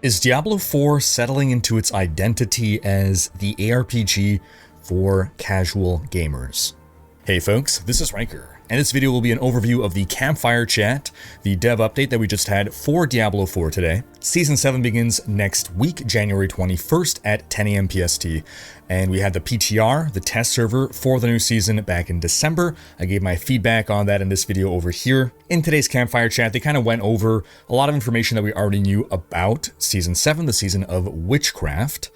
Is Diablo 4 settling into its identity as the ARPG for casual gamers? Hey folks, this is Rhykker, and this video will be an overview of the Campfire chat, the dev update that we just had for Diablo 4 today. Season 7 begins next week, January 21st at 10 AM PST, and we had the PTR, the test server for the new season back in December. I gave my feedback on that in this video over here. In today's Campfire chat, they kind of went over a lot of information that we already knew about Season 7, the season of witchcraft,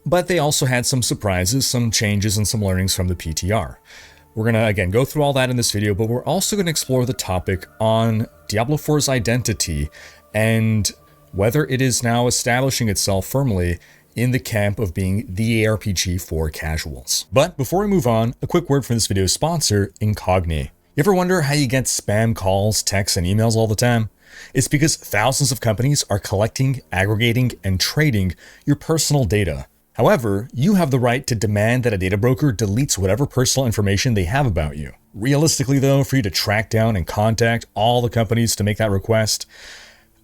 but they also had some surprises, some changes, and some learnings from the PTR. We're going to, again, go through all that in this video, but we're also going to explore the topic on Diablo 4's identity and whether it is now establishing itself firmly in the camp of being the ARPG for casuals. But before we move on, a quick word from this video's sponsor, Incogni. You ever wonder how you get spam calls, texts, and emails all the time? It's because thousands of companies are collecting, aggregating, and trading your personal data. However, you have the right to demand that a data broker deletes whatever personal information they have about you. Realistically though, for you to track down and contact all the companies to make that request,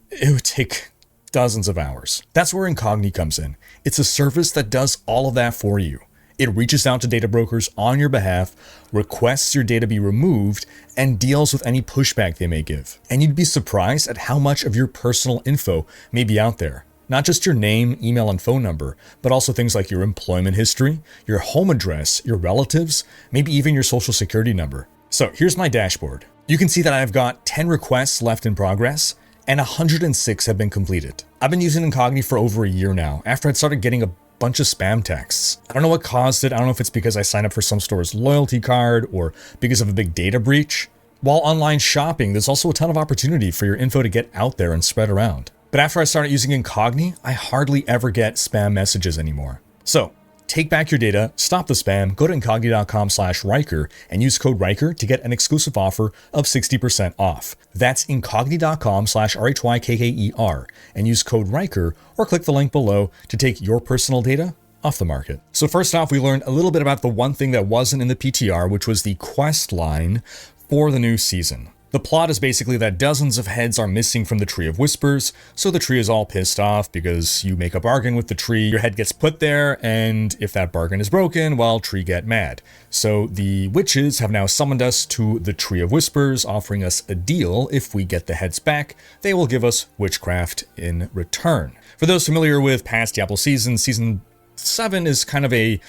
it would take dozens of hours. That's where Incogni comes in. It's a service that does all of that for you. It reaches out to data brokers on your behalf, requests your data be removed, and deals with any pushback they may give. And you'd be surprised at how much of your personal info may be out there. Not just your name, email, and phone number, but also things like your employment history, your home address, your relatives, maybe even your social security number. So here's my dashboard. You can see that I've got 10 requests left in progress, and 106 have been completed. I've been using Incogni for over a year now, after I'd started getting a bunch of spam texts. I don't know what caused it. I don't know if it's because I signed up for some store's loyalty card or because of a big data breach. While online shopping, there's also a ton of opportunity for your info to get out there and spread around. But after I started using Incogni, I hardly ever get spam messages anymore. So, take back your data, stop the spam, go to incogni.com/Rhykker and use code Rhykker to get an exclusive offer of 60% off. That's incogni.com/RHYKKER and use code Rhykker or click the link below to take your personal data off the market. So first off, we learned a little bit about the one thing that wasn't in the PTR, which was the quest line for the new season. The plot is basically that dozens of heads are missing from the Tree of Whispers, so the tree is all pissed off because you make a bargain with the tree, your head gets put there, and if that bargain is broken, well, tree get mad. So the witches have now summoned us to the Tree of Whispers, offering us a deal. If we get the heads back, they will give us witchcraft in return. For those familiar with past Diablo seasons, Season 7 is kind of a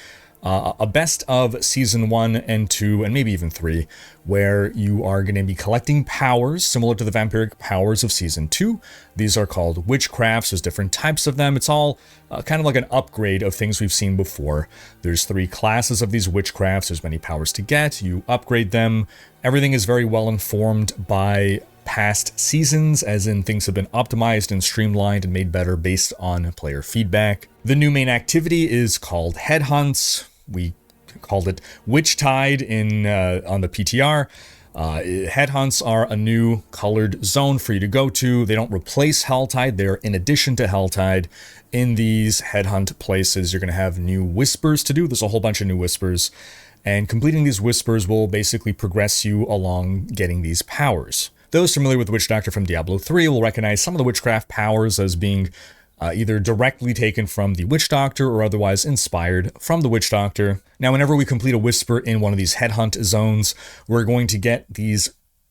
best of Season 1 and 2, and maybe even 3, where you are going to be collecting powers similar to the vampiric powers of Season 2. These are called witchcrafts. There's different types of them. It's all kind of like an upgrade of things we've seen before. There's 3 classes of these witchcrafts. There's many powers to get. You upgrade them. Everything is very well informed by past seasons, as in things have been optimized and streamlined and made better based on player feedback. The new main activity is called Headhunts. We called it Witch Tide on the PTR. Headhunts are a new colored zone for you to go to. They don't replace Helltide. They're in addition to Helltide. In these headhunt places, you're going to have new whispers to do. There's a whole bunch of new whispers. And completing these whispers will basically progress you along getting these powers. Those familiar with the Witch Doctor from Diablo 3 will recognize some of the witchcraft powers as being either directly taken from the Witch Doctor or otherwise inspired from the Witch Doctor. Now, whenever we complete a whisper in one of these headhunt zones, we're going to get these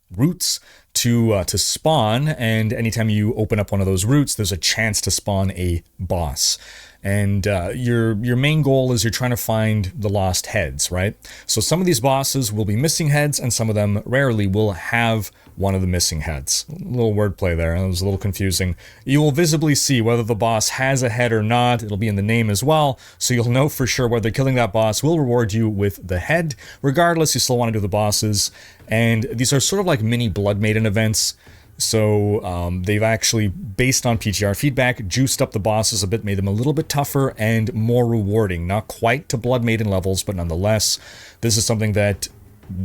roots to spawn, and anytime you open up one of those roots, there's a chance to spawn a boss. And your main goal is you're trying to find the lost heads, right? So some of these bosses will be missing heads, and some of them rarely will have one of the missing heads. A little wordplay there, it was a little confusing. You will visibly see whether the boss has a head or not. It'll be in the name as well, so you'll know for sure whether killing that boss will reward you with the head. Regardless, you still want to do the bosses, and these are sort of like mini Blood Maiden events. So they've actually, based on PTR feedback, juiced up the bosses a bit, made them a little bit tougher and more rewarding. Not quite to Blood Maiden levels, but nonetheless, this is something that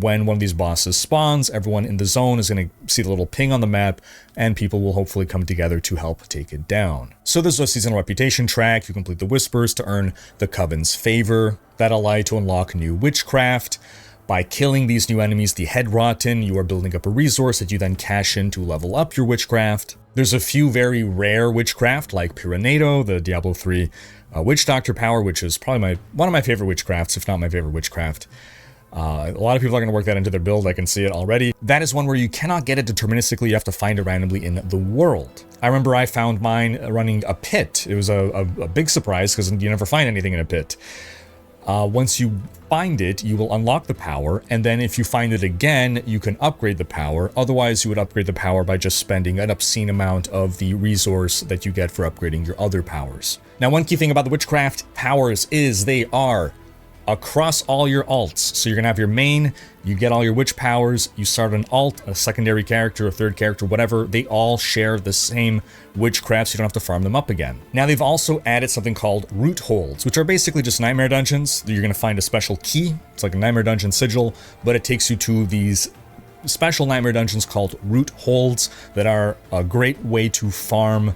when one of these bosses spawns, everyone in the zone is going to see the little ping on the map, and people will hopefully come together to help take it down. So there's a seasonal reputation track. You complete the Whispers to earn the Coven's favor. That'll allow you to unlock new witchcraft. By killing these new enemies, the Head Rotten, you are building up a resource that you then cash in to level up your witchcraft. There's a few very rare witchcraft like Pyrenedo, the Diablo 3 Witch Doctor power, which is probably one of my favorite witchcrafts, if not my favorite witchcraft. A lot of people are going to work that into their build. I can see it already. That is one where you cannot get it deterministically. You have to find it randomly in the world. I remember I found mine running a pit. It was a big surprise because you never find anything in a pit. Once you find it, you will unlock the power, and then if you find it again, you can upgrade the power. Otherwise, you would upgrade the power by just spending an obscene amount of the resource that you get for upgrading your other powers. Now, one key thing about the witchcraft powers is they are across all your alts. So you're gonna have your main, you get all your witch powers, you start an alt, a secondary character, a third character, whatever, they all share the same witchcraft, so you don't have to farm them up again. Now they've also added something called root holds, which are basically just nightmare dungeons. You're gonna find a special key, it's like a nightmare dungeon sigil, but it takes you to these special nightmare dungeons called root holds that are a great way to farm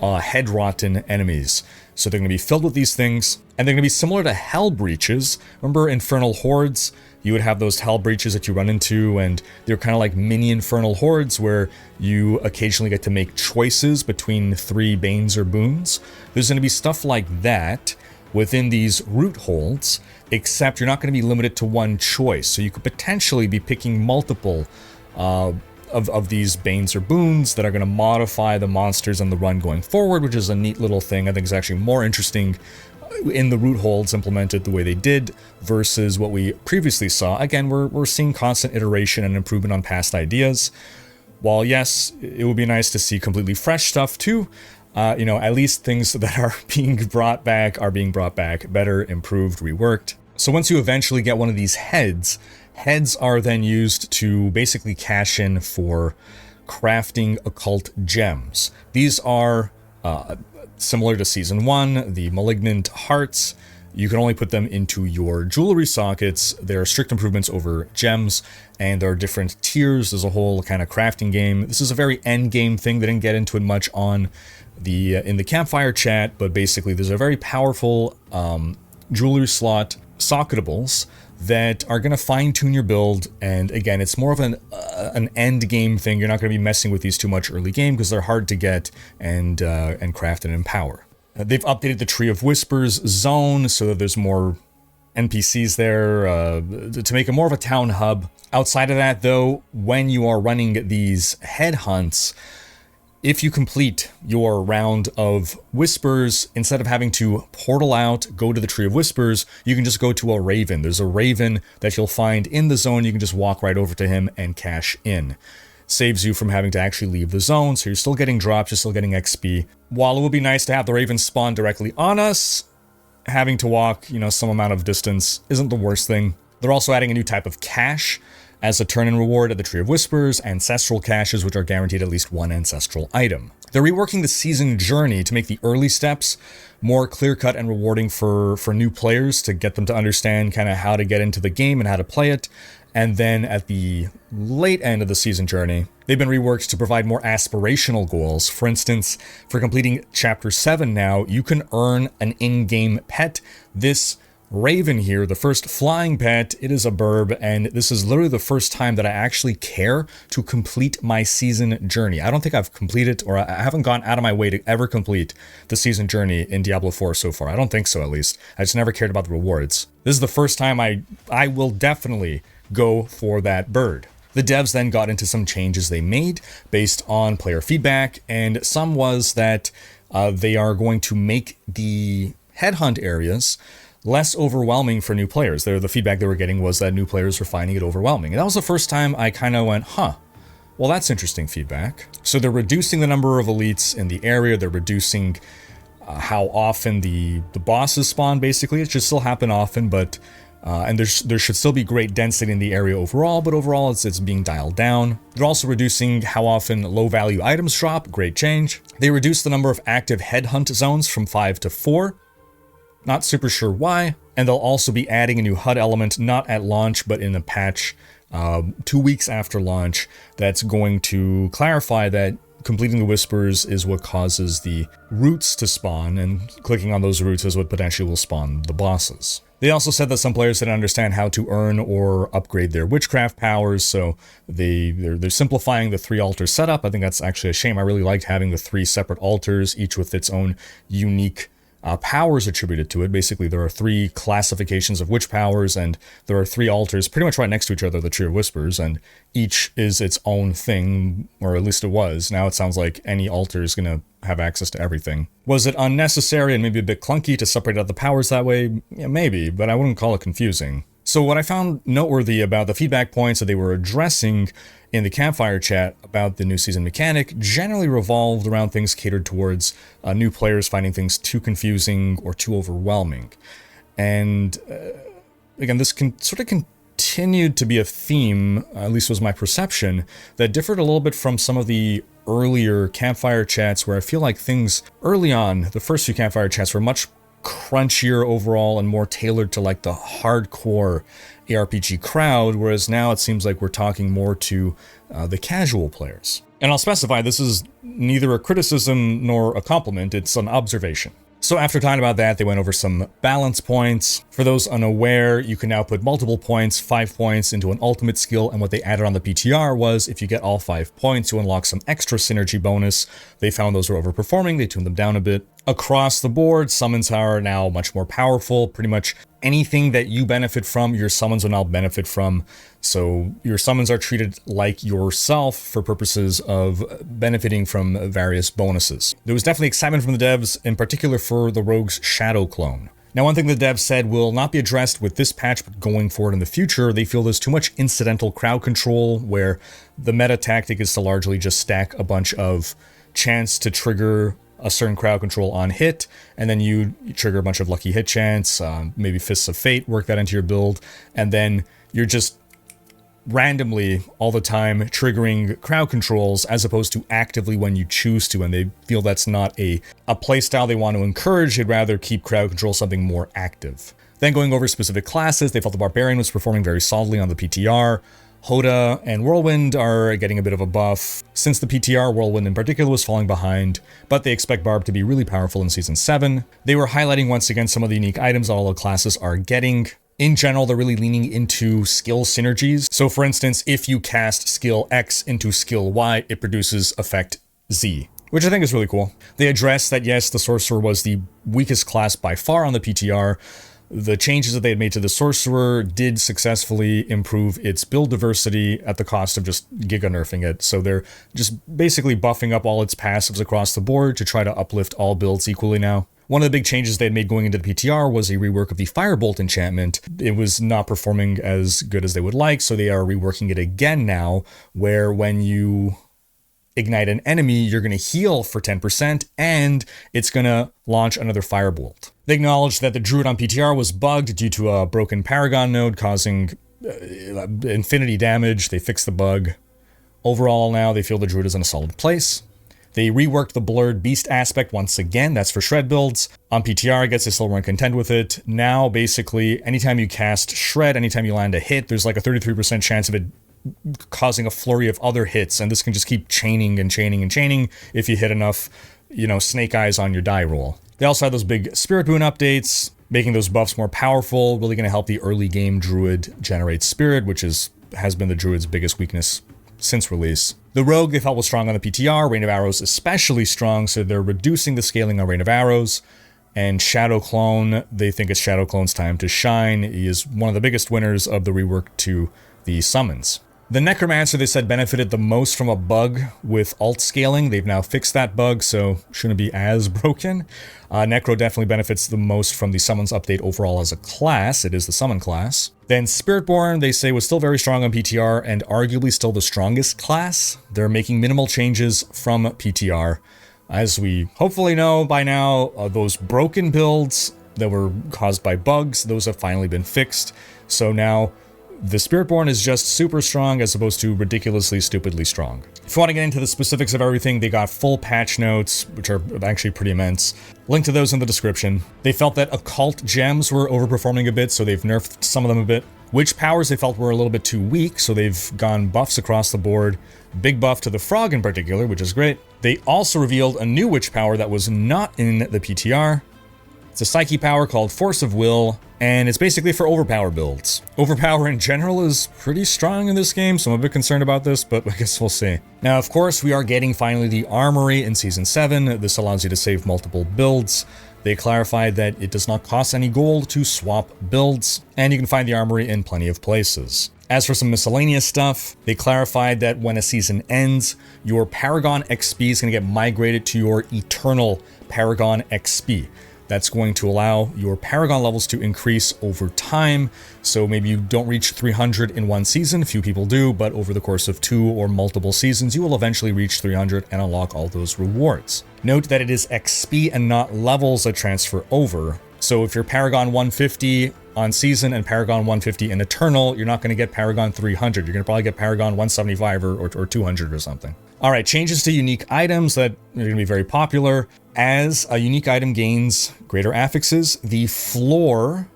head rotten enemies. So they're going to be filled with these things, and they're going to be similar to hell breaches. Remember infernal hordes? You would have those hell breaches that you run into, and they're kind of like mini infernal hordes where you occasionally get to make choices between 3 banes or boons. There's going to be stuff like that within these root holds, except you're not going to be limited to one choice. So you could potentially be picking multiple of these banes or boons that are going to modify the monsters and the run going forward, which is a neat little thing. I think is actually more interesting in the root holds implemented the way they did versus what we previously saw. Again, we're seeing constant iteration and improvement on past ideas. While yes, it would be nice to see completely fresh stuff too, at least things that are being brought back better, improved, reworked. So once you eventually get one of these heads are then used to basically cash in for crafting occult gems. These are similar to Season 1, the Malignant Hearts. You can only put them into your jewelry sockets. There are strict improvements over gems, and there are different tiers. There's a whole kind of crafting game. This is a very end game thing. They didn't get into it much on in the Campfire chat, but basically there's a very powerful jewelry slot socketables that are going to fine-tune your build, and again, it's more of an end game thing. You're not going to be messing with these too much early game because they're hard to get and craft and empower. They've updated the Tree of Whispers zone so that there's more NPCs there to make it more of a town hub. Outside of that, though, when you are running these head hunts, if you complete your round of Whispers, instead of having to portal out, go to the Tree of Whispers, you can just go to a Raven. There's a Raven that you'll find in the zone. You can just walk right over to him and cash in. Saves you from having to actually leave the zone, so you're still getting drops, you're still getting XP. While it would be nice to have the Raven spawn directly on us, having to walk, some amount of distance isn't the worst thing. They're also adding a new type of cache as a turn-in reward at the Tree of Whispers, ancestral caches, which are guaranteed at least one ancestral item. They're reworking the season journey to make the early steps more clear-cut and rewarding for new players, to get them to understand kind of how to get into the game and how to play it. And then at the late end of the season journey, they've been reworked to provide more aspirational goals. For instance, for completing Chapter 7 now, you can earn an in-game pet. This Raven here, the first flying pet, it is a burb, and this is literally the first time that I actually care to complete my season journey. I don't think I've completed, or I haven't gone out of my way to ever complete the season journey in Diablo 4 so far. I don't think so, at least. I just never cared about the rewards. This is the first time I will definitely go for that bird. The devs then got into some changes they made based on player feedback, and some was that they are going to make the headhunt areas less overwhelming for new players. The feedback they were getting was that new players were finding it overwhelming. And that was the first time I kind of went, well, that's interesting feedback. So they're reducing the number of elites in the area. They're reducing how often the bosses spawn, basically. It should still happen often, but and there should still be great density in the area overall, but overall it's being dialed down. They're also reducing how often low-value items drop. Great change. They reduced the number of active headhunt zones from 5 to 4. Not super sure why. And they'll also be adding a new HUD element, not at launch, but in a patch 2 weeks after launch, that's going to clarify that completing the Whispers is what causes the roots to spawn, and clicking on those roots is what potentially will spawn the bosses. They also said that some players didn't understand how to earn or upgrade their witchcraft powers, so they're simplifying the 3 altar setup. I think that's actually a shame. I really liked having the 3 separate altars, each with its own unique powers attributed to it. Basically, there are 3 classifications of witch powers, and there are 3 altars pretty much right next to each other, the Tree of Whispers, and each is its own thing, or at least it was. Now it sounds like any altar is going to have access to everything. Was it unnecessary and maybe a bit clunky to separate out the powers that way? Yeah, maybe, but I wouldn't call it confusing. So what I found noteworthy about the feedback points that they were addressing in the Campfire chat about the new season mechanic generally revolved around things catered towards new players finding things too confusing or too overwhelming. And again, this sort of continued to be a theme, at least was my perception, that differed a little bit from some of the earlier Campfire chats where I feel like things early on, the first few Campfire chats were much crunchier overall and more tailored to like the hardcore ARPG crowd, whereas now it seems like we're talking more to the casual players. And I'll specify, this is neither a criticism nor a compliment, it's an observation. So after talking about that, they went over some balance points. For those unaware, you can now put multiple points, 5 points, into an ultimate skill, and what they added on the PTR was if you get all 5 points, you unlock some extra synergy bonus. They found those were overperforming, they tuned them down a bit. Across the board, summons are now much more powerful. Pretty much anything that you benefit from, your summons will now benefit from. So your summons are treated like yourself for purposes of benefiting from various bonuses. There was definitely excitement from the devs, in particular for the Rogue's Shadow Clone. Now, one thing the devs said will not be addressed with this patch, but going forward in the future, they feel there's too much incidental crowd control, where the meta tactic is to largely just stack a bunch of chance to trigger a certain crowd control on hit, and then you trigger a bunch of lucky hit chance, maybe Fists of Fate, work that into your build, and then you're just randomly all the time triggering crowd controls as opposed to actively when you choose to, and they feel that's not a playstyle they want to encourage. They'd rather keep crowd control something more active. Then going over specific classes, they felt the Barbarian was performing very solidly on the PTR. Hoda and Whirlwind are getting a bit of a buff. Since the PTR, Whirlwind in particular was falling behind, but they expect Barb to be really powerful in Season 7. They were highlighting once again some of the unique items all the classes are getting. In general, they're really leaning into skill synergies. So for instance, if you cast skill X into skill Y, it produces effect Z, which I think is really cool. They address that, yes, the Sorcerer was the weakest class by far on the PTR. The changes that they had made to the Sorcerer did successfully improve its build diversity at the cost of just giga nerfing it. So they're just basically buffing up all its passives across the board to try to uplift all builds equally now. One of the big changes they had made going into the PTR was a rework of the Firebolt enchantment. It was not performing as good as they would like, so they are reworking it again now, where when you ignite an enemy, you're going to heal for 10%, and it's going to launch another Firebolt. They acknowledged that the Druid on PTR was bugged due to a broken Paragon node causing infinity damage. They fixed the bug. Overall now, they feel the Druid is in a solid place. They reworked the blurred beast aspect once again. That's for shred builds. On PTR, I guess they still weren't content with it. Now, basically, anytime you cast shred, anytime you land a hit, there's like a 33% chance of it causing a flurry of other hits, and this can just keep chaining and chaining and chaining if you hit enough, snake eyes on your die roll. They also had those big Spirit Boon updates, making those buffs more powerful, really going to help the early game Druid generate Spirit, which has been the Druid's biggest weakness since release. The Rogue they felt was strong on the PTR, Rain of Arrows especially strong, so they're reducing the scaling on Rain of Arrows. And Shadow Clone, they think it's Shadow Clone's time to shine. He is one of the biggest winners of the rework to the summons. The Necromancer, they said, benefited the most from a bug with alt scaling. They've now fixed that bug, so shouldn't be as broken. Necro definitely benefits the most from the summons update overall as a class. It is the summon class. Then Spiritborn, they say, was still very strong on PTR and arguably still the strongest class. They're making minimal changes from PTR. As we hopefully know by now, those broken builds that were caused by bugs, those have finally been fixed. So now the Spiritborn is just super strong as opposed to ridiculously, stupidly strong. If you want to get into the specifics of everything, they got full patch notes, which are actually pretty immense. Link to those in the description. They felt that occult gems were overperforming a bit, so they've nerfed some of them a bit. Witch powers they felt were a little bit too weak, so they've gone buffs across the board. Big buff to the Frog in particular, which is great. They also revealed a new witch power that was not in the PTR. It's a Psyche power called Force of Will. and it's basically for overpower builds. Overpower in general is pretty strong in this game, so I'm a bit concerned about this, but I guess we'll see. Now, of course, we are getting finally the armory in Season 7. This allows you to save multiple builds. They clarified that it does not cost any gold to swap builds, and you can find the armory in plenty of places. As for some miscellaneous stuff, they clarified that when a season ends, your Paragon XP is going to get migrated to your Eternal Paragon XP. That's going to allow your Paragon levels to increase over time. So maybe you don't reach 300 in one season, few people do, but over the course of 2 or multiple seasons, you will eventually reach 300 and unlock all those rewards. Note that it is XP and not levels that transfer over. So if you're Paragon 150 on season and Paragon 150 in Eternal, you're not going to get Paragon 300. You're going to probably get Paragon 175 or 200 or something. All right, changes to unique items that are going to be very popular. As a unique item gains greater affixes, the floor,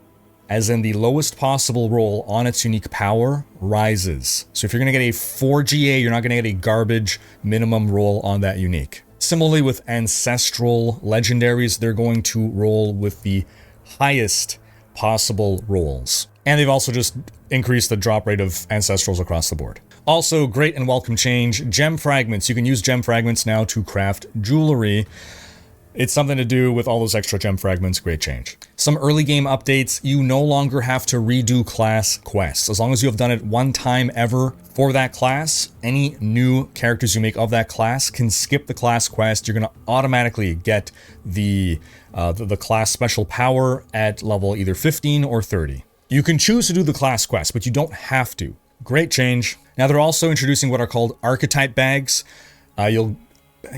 as in the lowest possible roll on its unique power, rises. So if you're going to get a 4 GA, you're not going to get a garbage minimum roll on that unique. Similarly with ancestral legendaries, they're going to roll with the highest possible rolls. And they've also just increased the drop rate of ancestrals across the board. Also, great and welcome change, gem fragments. You can use gem fragments now to craft jewelry. It's something to do with all those extra gem fragments. Great change. Some early game updates. You no longer have to redo class quests. As long as you have done it one time ever for that class, any new characters you make of that class can skip the class quest. You're going to automatically get the class special power at level either 15 or 30. You can choose to do the class quest, but you don't have to. Great change. Now they're also introducing what are called archetype bags. You'll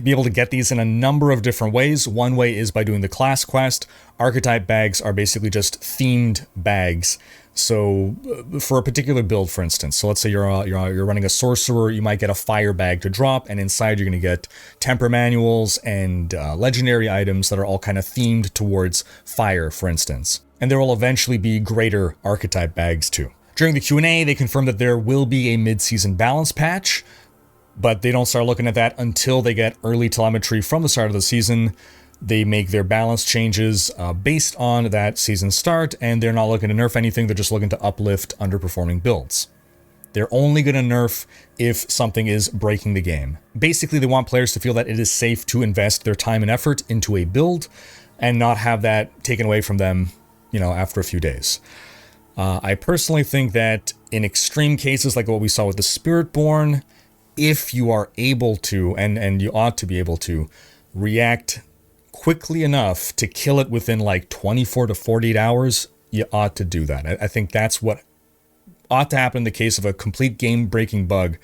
be able to get these in a number of different ways. One way is by doing the class quest. Archetype bags are basically just themed bags. So for a particular build, for instance, so let's say you're running a sorcerer, you might get a fire bag to drop, and inside you're going to get temper manuals and legendary items that are all kind of themed towards fire, for instance. And there will eventually be greater archetype bags too. During the Q&A, they confirmed that there will be a mid-season balance patch, but they don't start looking at that until they get early telemetry from the start of the season. They make their balance changes based on that season start, and they're not looking to nerf anything. They're just looking to uplift underperforming builds. They're only going to nerf if something is breaking the game. Basically, they want players to feel that it is safe to invest their time and effort into a build and not have that taken away from them, after a few days. I personally think that in extreme cases like what we saw with the Spiritborn, if you are able to, and you ought to be able to, react quickly enough to kill it within like 24 to 48 hours, you ought to do that. I think that's what ought to happen in the case of a complete game-breaking bug.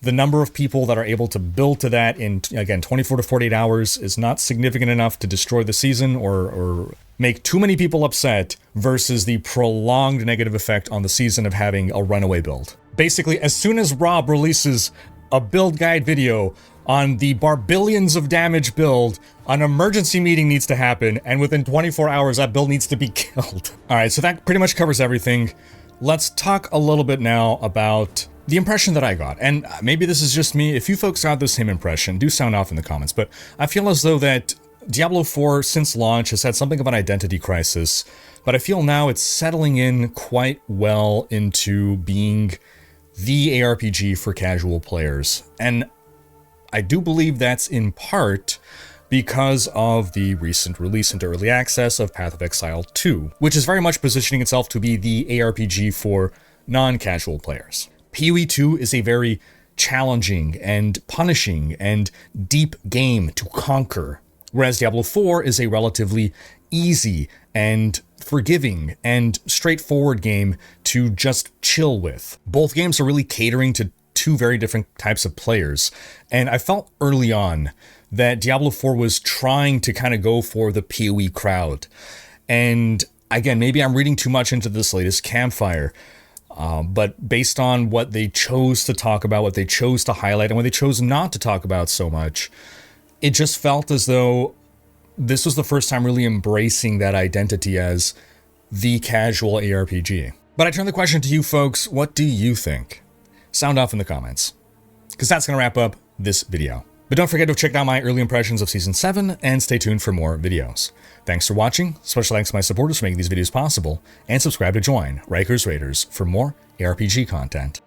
The number of people that are able to build to that in, again, 24 to 48 hours is not significant enough to destroy the season or make too many people upset versus the prolonged negative effect on the season of having a runaway build. Basically, as soon as Rob releases a build guide video on the Barbillions of damage build, an emergency meeting needs to happen, and within 24 hours, that build needs to be killed. All right, so that pretty much covers everything. Let's talk a little bit now about the impression that I got. And maybe this is just me. If you folks got the same impression, do sound off in the comments. But I feel as though that Diablo 4, since launch, has had something of an identity crisis. But I feel now it's settling in quite well into being the ARPG for casual players. And I do believe that's in part because of the recent release into early access of Path of Exile 2, which is very much positioning itself to be the ARPG for non-casual players. PoE 2 is a very challenging and punishing and deep game to conquer, whereas Diablo 4 is a relatively easy and forgiving and straightforward game to just chill with. Both games are really catering to two very different types of players, and I felt early on that Diablo 4 was trying to kind of go for the PoE crowd. And again, maybe I'm reading too much into this latest Campfire, but based on what they chose to talk about, what they chose to highlight, and what they chose not to talk about so much, it just felt as though this was the first time really embracing that identity as the casual ARPG. But I turn the question to you folks, what do you think? Sound off in the comments, because that's going to wrap up this video. But don't forget to check out my early impressions of Season 7 and stay tuned for more videos. Thanks for watching, special thanks to my supporters for making these videos possible, and subscribe to join Rhykkers Raiders for more ARPG content.